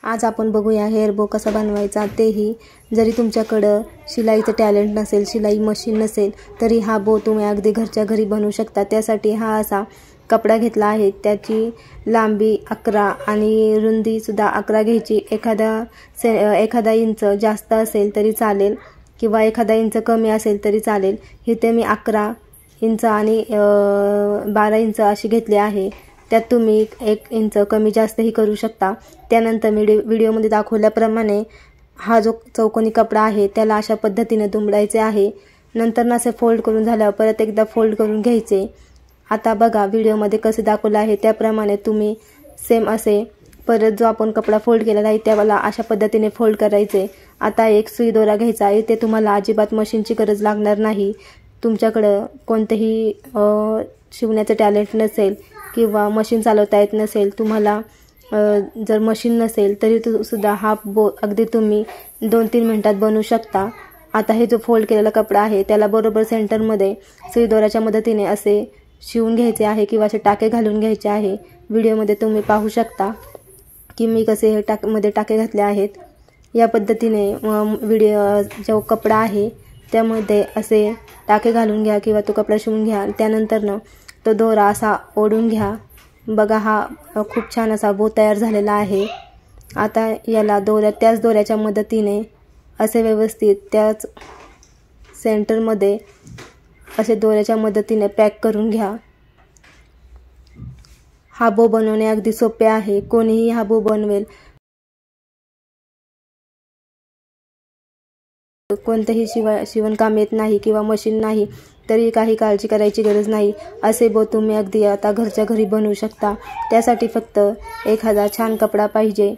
आज आपण बघूया हेअर बो कसा बनवायचा, तेही जरी तुमच्याकडे शिलाईचं टॅलेंट नसेल, शिलाई मशीन नसेल, तरी हा बो तुम्ही अगदी घरच्या घरी बनवू शकता। त्यासाठी हा असा कपडा घेतला आहे, त्याची लांबी 11 आणि रुंदी सुद्धा 11 घ्यायची। एखादा इंच जास्त असेल तरी चालेल किंवा एखादा इंच कमी असेल तरी चालेल। इथे मी 11 इंच आणि 12 इंच अशी घेतली आहे। त्यात तुम्ही 1 इंच कमी जास्तही करू शकता। त्यानंतर मी व्हिडिओमध्ये दाखवल्याप्रमाणे हा जो चौकोनी कपडा आहे त्याला अशा पद्धतीने दुमडायचे आहे। नंतर असे फोल्ड करून झाल्यावर परत एकदा फोल्ड करून घ्यायचे। आता बघा व्हिडिओमध्ये कसे दाखवले आहे त्याप्रमाणे तुम्ही सेम असे परत जो आपण कपडा फोल्ड केलेला आहे त्याला अशा पद्धतीने फोल्ड करायचे। आता एक सुई दोरा घ्यायचा आहे। ते तुम्हाला अजिबात मशीनची गरज लागणार नाही। तुमच्याकडे कोणतेही शिवण्याचे टॅलेंट नसेल किंवा मशीन चालवता येत नसेल, तुम्हाला जर मशीन नसेल तरी सुद्धा हा बो अगदी तुम्ही 2-3 मिनिटात बनवू शकता। आता हे जो फोल्ड केलेला कपडा आहे त्याला बरोबर सेंटरमध्ये सुई दोऱ्याच्या मदतीने असे शिवून घ्यायचे आहे किंवा असे टाके घालून घ्यायचे आहे। व्हिडिओमध्ये तुम्ही पाहू शकता की मी कसे हे टाके घातले आहेत। या पद्धतीने जो कपडा आहे त्यामध्ये असे टाके घालून घ्या किंवा तो कपडा शिवून घ्या। त्यानंतर तो दोरा असा ओढून घ्या। बघा हा खूप छान असा बो तयार झालेला आहे। आता याला त्याच दोऱ्याच्या मदतीने असे व्यवस्थित त्याच सेंटरमध्ये असे दोऱ्याच्या मदतीने पॅक करून घ्या। हा बो बनवणे अगदी सोपे आहे, कोणीही हा बो बनवेल। कोणतेही शिवणकाम येत नाही किंवा मशीन नाही तरी काही काळजी करायची गरज नाही। असे बो तुम्ही अगदी आता घरच्या घरी बनवू शकता। त्यासाठी फक्त एखादा छान कपडा पाहिजे।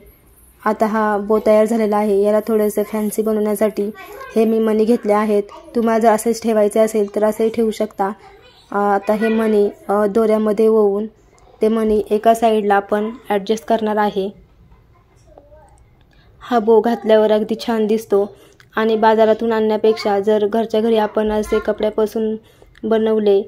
आता हा बो तयार झालेला आहे। याला थोडेसे फॅन्सी बनवण्यासाठी हे मी मणी घेतले आहेत। तुम्हाला जर असेच ठेवायचे असेल तर असेही ठेवू शकता। आता हे मणी दोऱ्यामध्ये ओवून ते मणी एका साईडला आपण ॲडजस्ट करणार आहे। हा बो घातल्यावर अगदी छान दिसतो आणि बाजारातून आणण्यापेक्षा जर घरच्या घरी आपण असे कपड्यापासून बनवले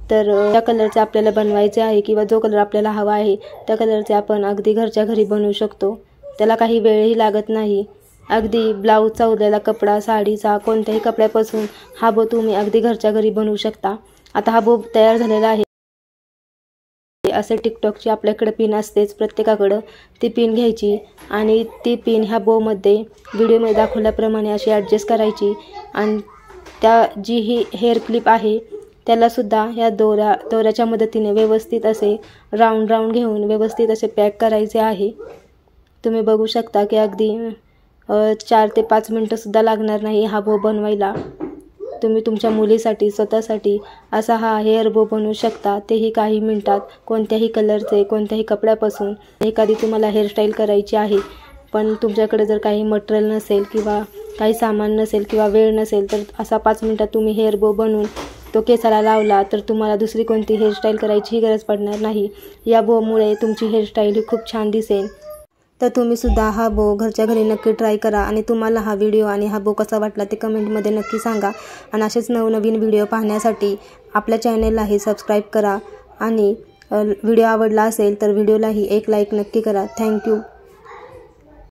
तर त्या कलरचे आपल्याला बनवायचे आहे किंवा जो कलर आपल्याला हवा आहे त्या कलरचे आपण अगदी घरच्या घरी बनवू शकतो। त्याला काही वेळही लागत नाही। अगदी ब्लाऊजचा उरलेला कपडा, साडीचा, कोणत्याही कपड्यापासून हा बो तुम्ही अगदी घरच्या घरी बनवू शकता। आता हा बो तयार झालेला आहे। असे टिकटॉकची आपल्याकडे पिन असतेच प्रत्येकाकडे, ती पिन घ्यायची आणि ती पिन ह्या बोमध्ये व्हिडिओमध्ये दाखवल्याप्रमाणे अशी ॲडजस्ट करायची आणि जी ही हेअर क्लिप आहे त्याला सुद्धा या दोऱ्याच्या मदतीने व्यवस्थित असे राऊंड घेऊन व्यवस्थित असे पॅक करायचे आहे। तुम्ही बघू शकता की अगदी 4 ते 5 मिनिटं सुद्धा लागणार नाही हा बो बनवायला। तुम्ही तुमच्या मुलीसाठी, स्वतःसाठी असा हा हेअर बो बनवू शकता, तेही काही मिनिटात, कोणत्याही कलरचे, कोणत्याही कपड्यापासून। एखादी तुम्हाला हेअरस्टाईल करायची आहे पण तुमच्याकडे जर काही मटेरियल नसेल किंवा काही सामान नसेल किंवा वेळ नसेल तर असा 5 मिनिटात तुम्ही हेअर बो बनवून तो केसाला लावला तर तुम्हाला दुसरी कोणती हेअरस्टाईल करायचीही गरज पडणार नाही। या बोमुळे तुमची हेअरस्टाईल ही खूप छान दिसेल। तर तुम्ही सुद्धा हा बो घरच्या घरी नक्की ट्राय करा आणि तुम्हाला हा व्हिडिओ आणि हा बो कसा वाटला ते कमेंटमध्ये नक्की सांगा। आणि असेच नवनवीन व्हिडिओ पाहण्यासाठी आपल्या चॅनेललाही सबस्क्राईब करा आणि व्हिडिओ आवडला असेल तर व्हिडिओलाही एक लाईक नक्की करा। थँक्यू।